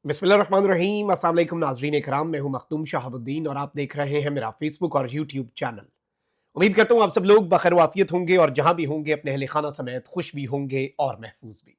बिस्मिल्लाहिर्रहमानिर्रहीम। अस्सलाम वालेकुम नाज़रीन इकराम, मैं हूं मखदूम शहाबुद्दीन और आप देख रहे हैं मेरा फेसबुक और यूट्यूब चैनल। उम्मीद करता हूं आप सब लोग बखैर वाफियत होंगे और जहां भी होंगे अपने अहले खाना समेत खुश भी होंगे और महफूज भी।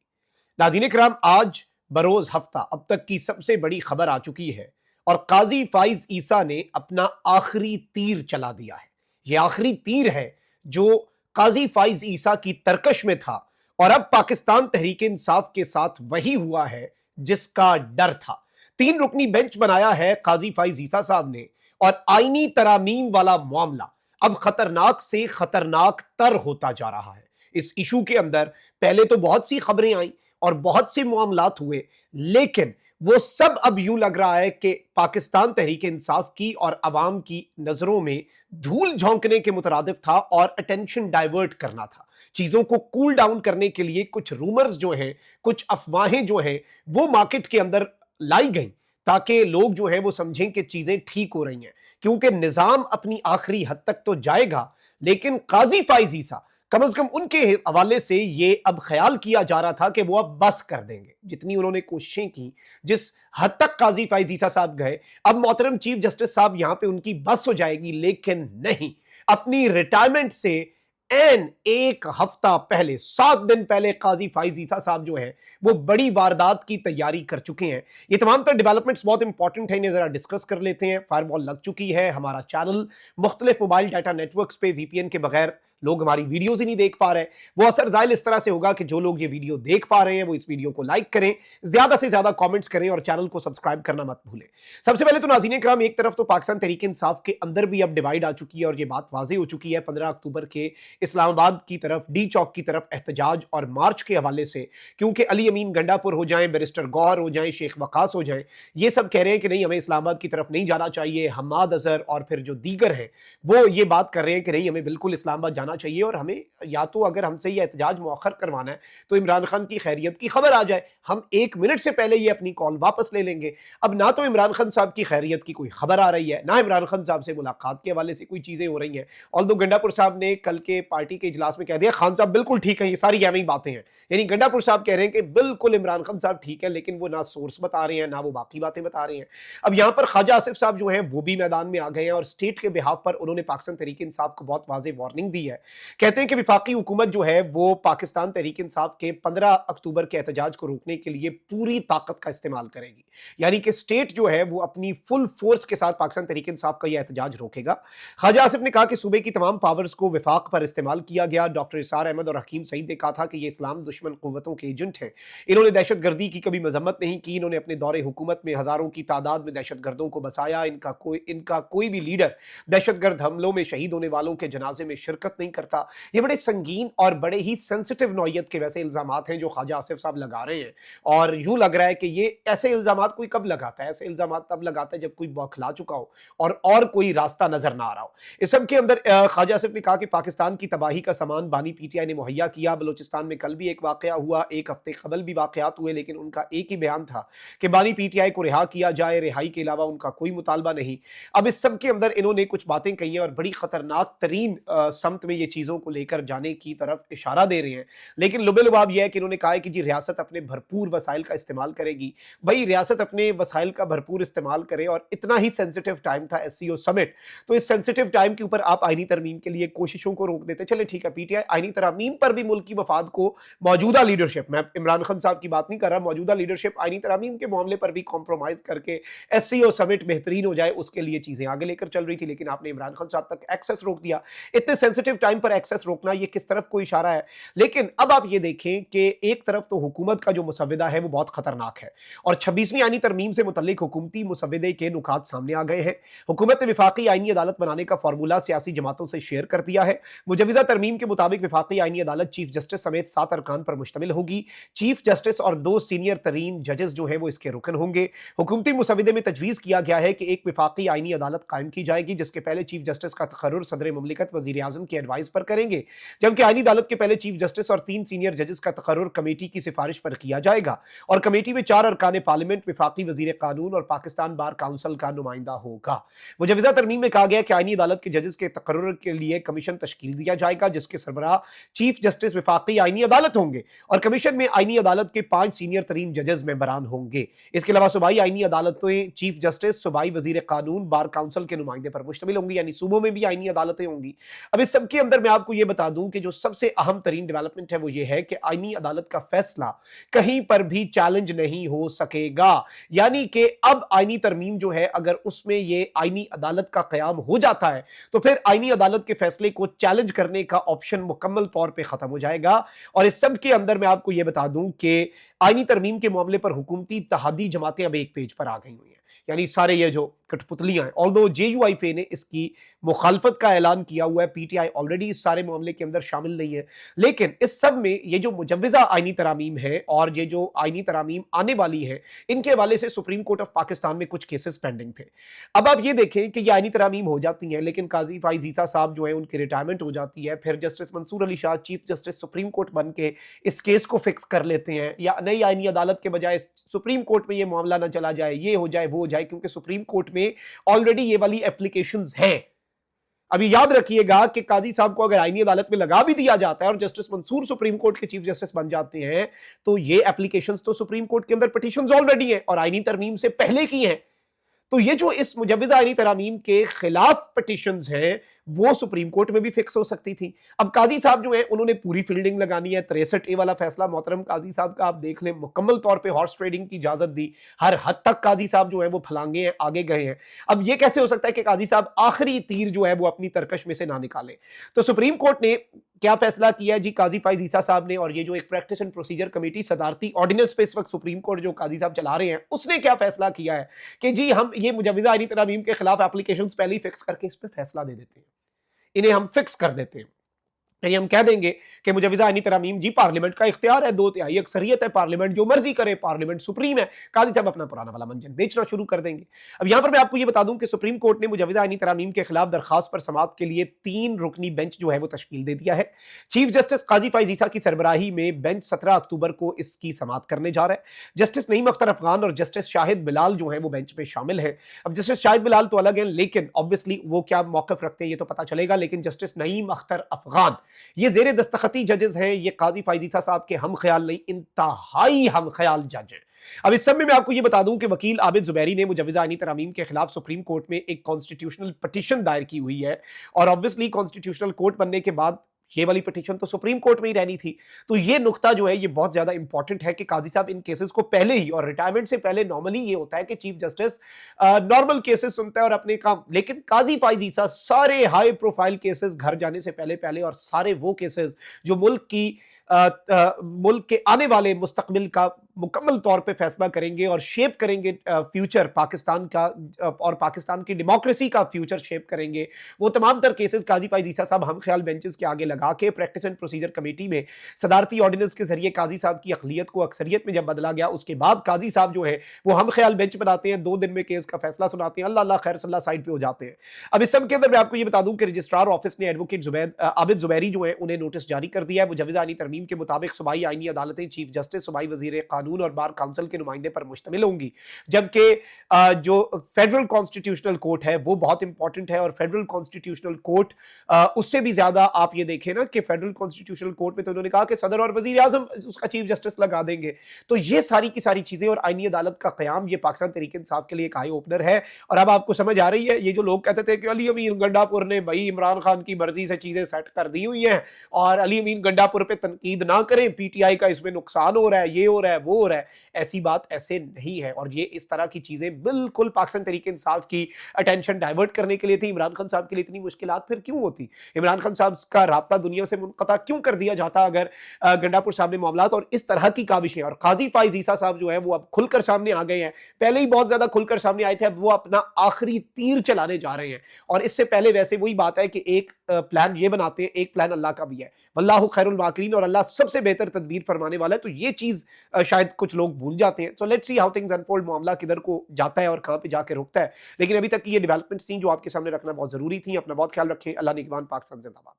नाज़रीन इकराम, आज बरोज हफ्ता अब तक की सबसे बड़ी खबर आ चुकी है और काजी फाइज ईसा ने अपना आखिरी तीर चला दिया है। यह आखिरी तीर है जो काजी फाइज ईसा की तरकश में था और अब पाकिस्तान तहरीक इंसाफ के साथ वही हुआ है जिसका डर था। 3 रुकनी बेंच बनाया है काजी फाइज ईसा साहब ने और आईनी तरामीम वाला मामला अब खतरनाक से खतरनाक तर होता जा रहा है। इस इशू के अंदर पहले तो बहुत सी खबरें आई और बहुत से मामलात हुए, लेकिन वो सब अब यूं लग रहा है कि पाकिस्तान तहरीक इंसाफ की और अवाम की नजरों में धूल झोंकने के मुतरादिफ था और अटेंशन डाइवर्ट करना था। चीजों को कूल डाउन करने के लिए कुछ रूमर्स जो हैं, कुछ अफवाहें जो हैं, वो मार्केट के अंदर लाई गई ताकि लोग जो है वो समझें कि चीजें ठीक हो रही हैं, क्योंकि निजाम अपनी आखिरी हद तक तो जाएगा, लेकिन काजी फाइज ईसा कम से कम उनके हवाले से ये अब ख्याल किया जा रहा था कि वो अब बस कर देंगे। जितनी उन्होंने कोशिशें की, जिस हद तक काजी फाइज ईसा साहब गए, अब मोहतरम चीफ जस्टिस साहब यहां पे उनकी बस हो जाएगी। लेकिन नहीं, अपनी रिटायरमेंट से एन एक हफ्ता पहले, 7 दिन पहले काजी फाइज ईसा साहब जो है वो बड़ी वारदात की तैयारी कर चुके हैं। ये तमाम तर डेवलपमेंट्स बहुत इंपॉर्टेंट है, इन्हें जरा डिस्कस कर लेते हैं। फायरवॉल लग चुकी है, हमारा चैनल मुख्तलिफ मोबाइल डाटा नेटवर्क्स पे वीपीएन के बगैर लोग हमारी वीडियोस ही नहीं देख पा रहे। वो असर जाहिर इस तरह से होगा कि जो लोग ये वीडियो देख पा रहे हैं वो इस वीडियो को लाइक करें, ज्यादा से ज्यादा कमेंट्स करें और चैनल को सब्सक्राइब करना मत भूलें। सबसे पहले तो नाज़रीन इकराम, एक तरफ तो पाकिस्तान तहरीक इंसाफ के अंदर भी अब डिवाइड आ चुकी है और ये बात वाज़ेह हो चुकी है 15 अक्टूबर के इस्लामाबाद की तरफ, डी चौक की तरफ एहतजाज और मार्च के हवाले से, क्योंकि अली अमीन गंडापुर हो जाएं, बैरिस्टर गौहर हो जाएं, शेख वकास हो जाएं, ये सब कह रहे हैं कि नहीं, हमें इस्लामाबाद की तरफ नहीं जाना चाहिए। हम्माद अजहर और फिर जो दीगर हैं वो ये बात कर रहे हैं कि नहीं, हमें बिल्कुल इस्लामाबाद जाना चाहिए और हमें या तो अगर हमसे ये एहतजाज मौखर करवाना है तो इमरान खान की खैरियत की खबर आ जाए, हम 1 मिनट से पहले ये अपनी कॉल वापस ले लेंगे। अब ना तो इमरान खान साहब की खैरियत की कोई खबर आ रही है, ना इमरान खान साहब से मुलाकात के हवाले से कोई चीजें हो रही हैं। ऑल्दो गंडापुर साहब ने कल के पार्टी के इजलास में कह दिया खान साहब बिल्कुल ठीक है, ये सारी गहमी बातें हैं। यानी गंडापुर साहब कह रहे हैं कि बिल्कुल इमरान खान साहब ठीक है, लेकिन वो ना सोर्स बता रहे हैं, ना वो बाकी बातें बता रहे हैं। अब यहां पर ख्वाजा आसिफ साहब जो है वो भी मैदान में आ गए हैं और स्टेट के बिहाफ पर उन्होंने पाकिस्तान तहरीक इंसाफ को बहुत वाज़ेह वार्निंग दी है। कहते हैं कि विफाकी हुकूमत जो है वो पाकिस्तान तहरीक इंसाफ के 15 अक्टूबर के एहतजाज को रोकने के लिए पूरी ताकत का इस्तेमाल करेगी। यानी कि स्टेट जो है वो अपनी फुल फोर्स के साथ पाकिस्तान तहरीक इंसाफ का यह एहतजाज रोकेगा। ख्वाजा आसिफ ने कहा कि सूबे की तमाम पावर्स को विफाक पर इस्तेमाल किया गया। डॉक्टर इसार अहमद और हकीम सईद ने कहा था कि ये इस्लाम दुश्मन कुव्वतों के एजेंट हैं। इन्होंने दहशत गर्दी की कभी मजम्मत नहीं की। इन्होंने अपने दौरे हुकूमत में हजारों की तादाद में दहशत गर्दों को बसाया। इनका कोई भी लीडर दहशत गर्द हमलों में शहीद होने वालों के जनाजे में शिरकत नहीं करता। ये बड़े संगीन और बड़े ही सेंसिटिव नौयत के वैसे इल्जामात हैं जो ख्वाजा आसिफ साहब लगा रहे हैं और यूं लग रहा है कि ये ऐसे इल्जामात कोई कब लगाता है, ऐसे इल्जामात तब लगाता है जब कोई बौखला चुका हो और कोई रास्ता नजर ना आ रहा हो। इस सब के अंदर ख्वाजा आसिफ ने कहा कि पाकिस्तान की तबाही का सामान बानी पीटीआई ने मुहैया किया। बलोचिस्तान में कल भी एक वाकया हुआ, एक हफ्ते कबल भी वाकयात हुए, लेकिन उनका एक ही बयान था कि बानी पीटीआई को रिहा किया जाए, रिहाई के अलावा उनका कोई मुतालबा नहीं। अब इस सब के अंदर इन्होंने कुछ बातें कही हैं और बड़ी खतरनाक तरीन समत में ये चीजों को लेकर जाने की तरफ इशारा दे रहे हैं। लेकिन लुबे लुबाब यह है कि इन्होंने कहा है कि जी रियासत अपने भरपूर वसाइल का इस्तेमाल करेगी। भाई रियासत अपने वसाइल का भरपूर इस्तेमाल करे और इतना ही सेंसिटिव टाइम था एससीओ समिट, तो इस सेंसिटिव टाइम के ऊपर आप आईनी तरमीम के लिए कोशिशों को रोक देते। चले ठीक है, पीटीआई आईनी तरमीम पर भी मुल्क की मफाद को मौजूदा लीडरशिप, मैं इमरान खान साहब की बात नहीं कर रहा, मौजूदा लीडरशिप आईनी तरमीम के मामले पर भी कॉम्प्रोमाइज करके एससीओ समिट बेहतरीन हो जाए उसके लिए चीजें आगे लेकर चल रही थी। लेकिन आपने इमरान खान साहब तक एक्सेस रोक दिया। इतने सेंसिटिव टाइम पर एक्सेस रोकना ये किस तरफ को इशारा है। लेकिन अब आप ये देखें कि एक तरफ तो हुकूमत का जो मुसव्विदा है वो बहुत खतरनाक है और 26वीं आईनी तरमीम से मुतल्लिक हुकूमती मुसव्विदे के नुकात सामने आ गए हैं। हुकूमत ने विफाकी आईनी अदालत बनाने का फार्मूला सियासी जमातों से शेयर कर दिया है। मुजवजा तरमीम के मुताबिक विफाकी आईनी अदालत चीफ जस्टिस समेत 7 अरकान पर मुश्तमिल होगी। चीफ जस्टिस और 2 सीनियर तरीन जजेस जो है वो इसके रुकन होंगे। हुकूमती मुसव्विदे में तजवीज़ किया गया है कि एक विफाकी आईनी अदालत कायम की जाएगी जिसके पहले चीफ जस्टिस का तकर्रुर सदर मुमलिकत वज़ीर आज़म के एडवाइस पर करेंगे, जबकि आईनी अदालत के पहले चीफ जस्टिस और 3 सीनियर जजेस का तकर्रुर कमेटी की सिफारिश पर किया जाएगा और कमेटी में 4 अरकान पार्लियामेंट, विफाकी वजीर कानून और पाकिस्तान बार काउंसिल का नुमाइंदा होगा। मुजवजा तरमीम में कहा गया कि आईनी अदालत के जजेस के तकर्रुर के लिए कमीशन तश्कील दिया जाएगा, जिसके सरबराह चीफ जस्टिस विफाकी आईनी अदालत होंगे और कमीशन में आईनी अदालत के 5 सीनियर तरीन जजेस मेंबरान होंगे। इसके अलावा सूबाई आईनी अदालतें चीफ जस्टिस, सूबाई वजीर कानून, बार काउंसिल के नुमाइंदे पर मुश्तमिल होंगी, यानी सूबों में भी आईनी अदालतें होंगी। अब इस सबके अंदर मैं आपको यह बता दूं कि जो सबसे अहम तरीन डेवलपमेंट है वो ये है कि आईनी अदालत का फैसला कहीं पर भी चैलेंज नहीं हो सकेगा, यानी कि अब आईनी तरमीम जो है अगर उसमें ये आईनी अदालत का कयाम हो जाता है तो फिर आईनी अदालत के फैसले को चैलेंज करने का ऑप्शन मुकम्मल तौर पे खत्म हो जाएगा। और इस सब के अंदर मैं आपको यह बता दूं कि आईनी तरमीम के मामले पर हुकूमती इत्तेहादी जमातें अब एक पेज पर आ गई हुई हैं, यानी सारे ये जो कठपुतलियां हैं। ऑल्दो जेयूआईफे ने इसकी मुखालफत का ऐलान किया हुआ है, पीटीआई ऑलरेडी इस सारे मामले के अंदर शामिल नहीं है, लेकिन इस सब में ये जो मुजव्वजा आईनी तरामीम है और ये जो आईनी तरामीम आने वाली है, इनके हवाले से सुप्रीम कोर्ट ऑफ पाकिस्तान में कुछ केसेस पेंडिंग थे। अब आप ये देखें कि ये आईनी तरामीम हो जाती हैं, लेकिन काजी फाइज ईसा साहब जो है उनकी रिटायरमेंट हो जाती है, फिर justice Mansoor Ali Shah chief justice supreme court बन के इस केस को फिक्स कर लेते हैं, या नई आईनी अदालत के बजाय सुप्रीम कोर्ट में ये मामला ना चला जाए, ये हो जाए वो हो जाए, क्योंकि सुप्रीम कोर्ट में ऑलरेडी ये वाली एप्लीकेशंस हैं। अभी याद रखिएगा कि काजी साहब को अगर आईनी अदालत में लगा भी दिया जाता है और जस्टिस मंसूर सुप्रीम कोर्ट के चीफ जस्टिस बन जाते हैं, तो ये एप्लीकेशंस तो सुप्रीम कोर्ट के अंदर पिटीशंस ऑलरेडी हैं और आईनी तरमीम से पहले की हैं। तो ये जो इस मुजव्वजा आईनी तरामीम के खिलाफ पिटीशंस हैं वो सुप्रीम कोर्ट में भी फिक्स हो सकती थी। अब काजी साहब जो है उन्होंने पूरी फील्डिंग लगानी है। 63A वाला फैसला मोहतरम काजी साहब का आप देख लें, मुकम्मल तौर पे हॉर्स ट्रेडिंग की इजाजत दी, हर हद तक काजी साहब जो है वो फलांगे हैं, आगे गए हैं। अब ये कैसे हो सकता है कि काजी साहब आखिरी तीर जो है वो अपनी तरकश में से ना निकाले। तो सुप्रीम कोर्ट ने क्या फैसला किया है जी, काजी फाइज ईसा साहब ने, और ये जो एक प्रैक्टिस एंड प्रोसीजर कमेटी सदारती ऑर्डिनेंस पे इस वक्त सुप्रीम कोर्ट जो काजी साहब चला रहे हैं, उसने क्या फैसला किया है कि जी हम ये मुजव्वजा आईनी तरामीम के खिलाफ एप्लीकेशंस पहले ही फिक्स करके इस पे फैसला दे देते हैं, इन्हें हम फिक्स कर देते हैं। यानी हम कह देंगे कि मुजव्वजा आईनी तरामीम जी पार्लियामेंट का इख्तियार है, 2/3 अक्सरियत है, पार्लियामेंट जो मर्जी करे, पार्लियामेंट सुप्रीम है, काजी साहब अपना पुराना वाला मंजन बेचना शुरू कर देंगे। अब यहां पर मैं आपको ये बता दूं कि सुप्रीम कोर्ट ने मुजव्वजा आईनी तरामीम के खिलाफ दरखास्त पर समाअत के लिए 3 रुकनी बेंच जो है वो तश्कील दे दिया है। चीफ जस्टिस काजी फाइज ईसा की सरबराही में बेंच 17 अक्टूबर को इसकी समाअत करने जा रहा है। जस्टिस नईम अख्तर अफगान और जस्टिस शाहिद बिलाल जो है वो बेंच में शामिल है। अब जस्टिस शाहिद बिलाल तो अलग है, लेकिन ऑब्वियसली वो क्या मौकफ रखते हैं ये तो पता चलेगा, लेकिन जस्टिस नईम अख्तर अफगान ये जेर दस्तखती जजेस हैं, ये काजी फाइज ईसा साहब के हम ख्याल नहीं, इंतहाई हम ख्याल जज हैं। अब इस सब में मैं आपको ये बता दूं कि वकील आबिद जुबैरी ने मुजव्वजा आईनी तरामीम के खिलाफ सुप्रीम कोर्ट में एक कॉन्स्टिट्यूशनल पिटीशन दायर की हुई है, और ऑब्वियसली कॉन्स्टिट्यूशनल कोर्ट बनने के बाद ये वाली पिटीशन तो सुप्रीम कोर्ट में ही रहनी थी। तो ये नुकता जो है ये बहुत ज्यादा इंपॉर्टेंट है कि काजी साहब इन केसेस को पहले ही, और रिटायरमेंट से पहले नॉर्मली ये होता है कि चीफ जस्टिस नॉर्मल केसेस सुनता है और अपने काम, लेकिन काजी फाइज ईसा सारे हाई प्रोफाइल केसेस घर जाने से पहले पहले, और सारे वो केसेस जो मुल्क के आने वाले मुस्तकबिल का मुकम्मल तौर पे फैसला करेंगे और शेप करेंगे फ्यूचर पाकिस्तान का, और पाकिस्तान की डेमोक्रेसी का फ्यूचर शेप करेंगे, वो तमाम तर केसेस काजी फाइज ईसा साहब हम ख्याल बेंचेस के आगे लगा के प्रैक्टिस एंड प्रोसीजर कमेटी में सदारती ऑर्डिनेंस के जरिए काजी साहब की अकलियत को अक्सरियत में जब बदला गया, उसके बाद काजी साहब जो है वो हम ख्याल बेंच बनाते हैं, 2 दिन में केस का फैसला सुनाते हैं, अल्लाह अल्लाह खैर सल्ला साइड पे हो जाते हैं। अब इस सब के अंदर मैं आपको ये बता दूं कि रजिस्ट्रार ऑफिस ने एडवोकेट आबिद जुबैरी जो है उन्हें नोटिस जारी कर दिया है। मुजव्वजा आईनी तरमीम के मुताबिक सूबाई आईनी अदालतें चीफ जस्टिस, सूबाई वजीर कानून और बार काउंसिल के नुमाइंदे पर मुश्तमिल होंगी, जबकि जो फेडरल कॉन्स्टिट्यूशनल कोर्ट है वो बहुत इंपॉर्टेंट है, और फेडरल कॉन्स्टिट्यूशनल कोर्ट उससे भी ज्यादा आप ये देखें ना कि फेडरल कॉन्स्टिट्यूशनल कोर्ट में तो उन्होंने कहा कि सदर और वजीर आजम उसका चीफ जस्टिस लगा देंगे। तो ये सारी की सारी चीजें और आईनी अदालत का कयाम ये पाकिस्तान तहरीक इंसाफ के लिए एक आई ओपनर है। और अब आपको समझ आ रही है, ये जो लोग कहते थे कि अली अमीन गंडापुर ने भाई इमरान खान की मर्जी से चीजें सेट कर दी हुई हैं और अली अमीन गंडापुर पे तनकीद ना करें, पीटीआई का इसमें नुकसान हो रहा है, ये हो रहा है, वो हो रहा है, ऐसी बात ऐसे नहीं है। और ये इस तरह की चीजें बिल्कुल पाकिस्तान तहरीक इंसाफ की अटेंशन डाइवर्ट करने के लिए थी। इमरान खान साहब के लिए इतनी मुश्किलात फिर क्यों होती? इमरान खान साहब का राब्ता दुनिया से मुनक़ता क्यों कर दिया जाता अगर गंडापुर साहब ने मामलात और इस तरह की काविशें? और काजी फाइज ईसा साहब जो है वो अब खुलकर सामने आ गए हैं, पहले ही बहुत ज्यादा खुलकर सामने आए थे, अब वो अपना आखिरी तीर चलाने जा रहे हैं। और इससे पहले वैसे वही बात है कि एक प्लान ये बनाते हैं, एक प्लान अल्लाह का भी है, वल्लाहु खैरुल माकिरीन, और अल्लाह सबसे बेहतर तदबीर फरमाने वाला है। तो ये चीज शायद कुछ लोग भूल जाते हैं। So let's see how things unfold, मामला किधर को जाता है और कहां पे जाके रुकता है। लेकिन अभी तक ये डेवलपमेंट्स थी जो आपके सामने रखना बहुत जरूरी थी। अपना बहुत ख्याल रखें। अल्लाह निगहबान, पाकिस्तान जिंदाबाद।